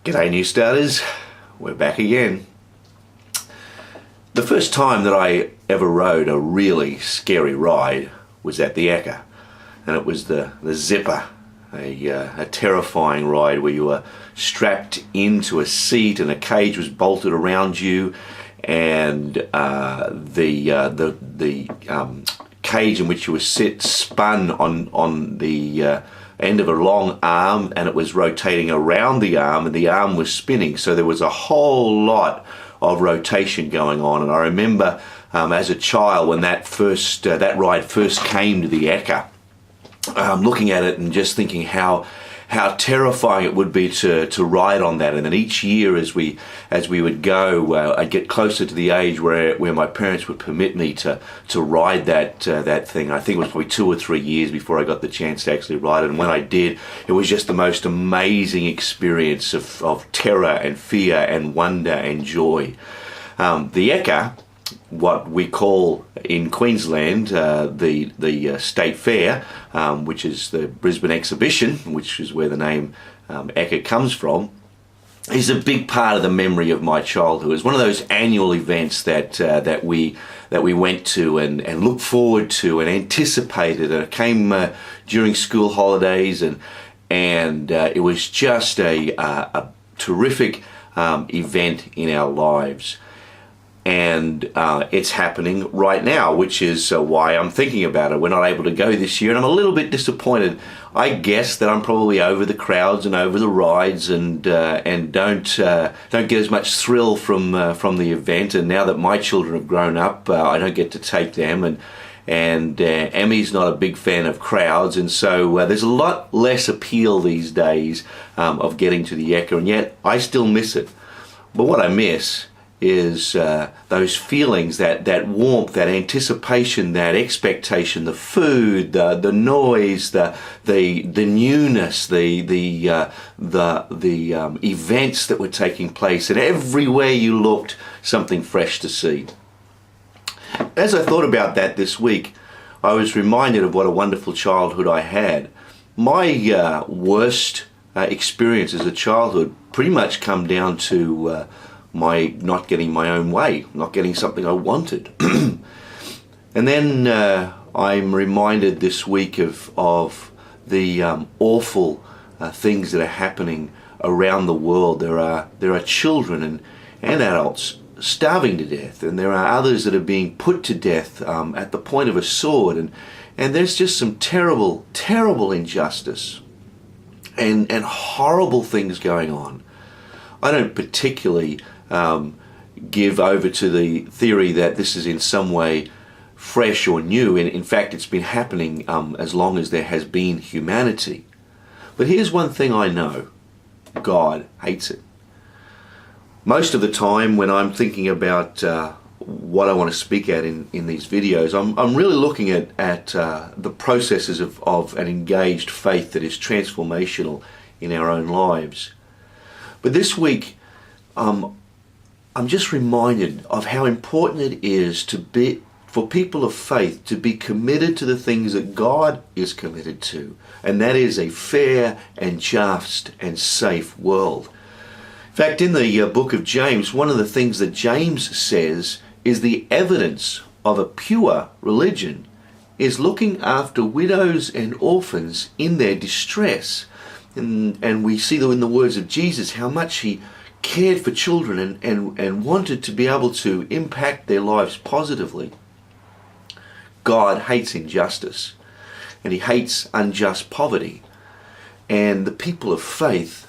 G'day new starters, we're back again. The first time that I ever rode a really scary ride was at the Ekka, and it was the Zipper, a terrifying ride where you were strapped into a seat and a cage was bolted around you, and the cage in which you were spun on the end of a long arm, and it was rotating around the arm, and the arm was spinning, so there was a whole lot of rotation going on. And I remember as a child when that ride first came to the Ekka, looking at it and just thinking how terrifying it would be to ride on that. And then each year as we would go, I'd get closer to the age where my parents would permit me to ride that thing. I think it was probably 2 or 3 years before I got the chance to actually ride it. And when I did, it was just the most amazing experience of terror and fear and wonder and joy. The Ekka, what we call in Queensland the State Fair, which is the Brisbane Exhibition, which is where the name Ekka comes from, is a big part of the memory of my childhood. It's one of those annual events that we went to and looked forward to and anticipated. And it came during school holidays, and it was just a terrific event in our lives. And it's happening right now, which is why I'm thinking about it. We're not able to go this year, and I'm a little bit disappointed. I guess that I'm probably over the crowds and over the rides, and don't get as much thrill from the event. And now that my children have grown up, I don't get to take them, and Emmy's not a big fan of crowds, and so there's a lot less appeal these days of getting to the Ekka, and yet I still miss it. But what I miss is those feelings, that warmth, that anticipation, that expectation, the food, the noise, the newness, the events that were taking place, and everywhere you looked, something fresh to see. As I thought about that this week, I was reminded of what a wonderful childhood I had. My worst experience as a childhood pretty much come down to my not getting my own way, not getting something I wanted. And then I'm reminded this week of the awful things that are happening around the world. There are children and adults starving to death, and there are others that are being put to death at the point of a sword, and there's just some terrible injustice and horrible things going on. I don't particularly give over to the theory that this is in some way fresh or new. In fact, it's been happening as long as there has been humanity. But here's one thing I know: God hates it. Most of the time when I'm thinking about what I want to speak at in these videos, I'm really looking at the processes of an engaged faith that is transformational in our own lives. But this week, I'm just reminded of how important it is for people of faith to be committed to the things that God is committed to, and that is a fair and just and safe world. In fact, in the book of James, one of the things that James says is the evidence of a pure religion is looking after widows and orphans in their distress. And we see in the words of Jesus how much he cared for children and wanted to be able to impact their lives positively. God hates injustice, and he hates unjust poverty. And the people of faith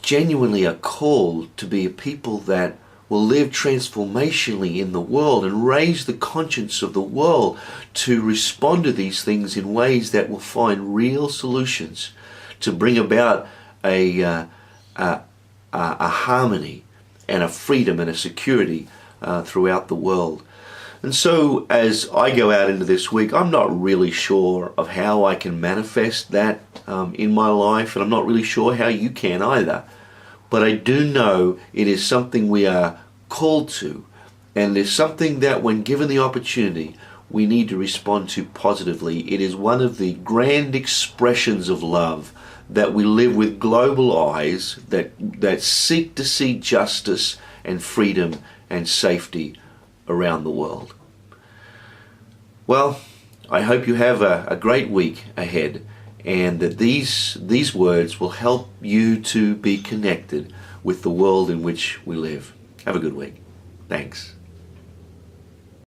genuinely are called to be a people that will live transformationally in the world and raise the conscience of the world to respond to these things in ways that will find real solutions to bring about a harmony and a freedom and a security throughout the world. And so as I go out into this week, I'm not really sure of how I can manifest that in my life, and I'm not really sure how you can either. But I do know it is something we are called to, and it's something that when given the opportunity, we need to respond to positively. It is one of the grand expressions of love that we live with global eyes that seek to see justice and freedom and safety around the world. Well, I hope you have a great week ahead, and that these words will help you to be connected with the world in which we live. Have a good week. Thanks.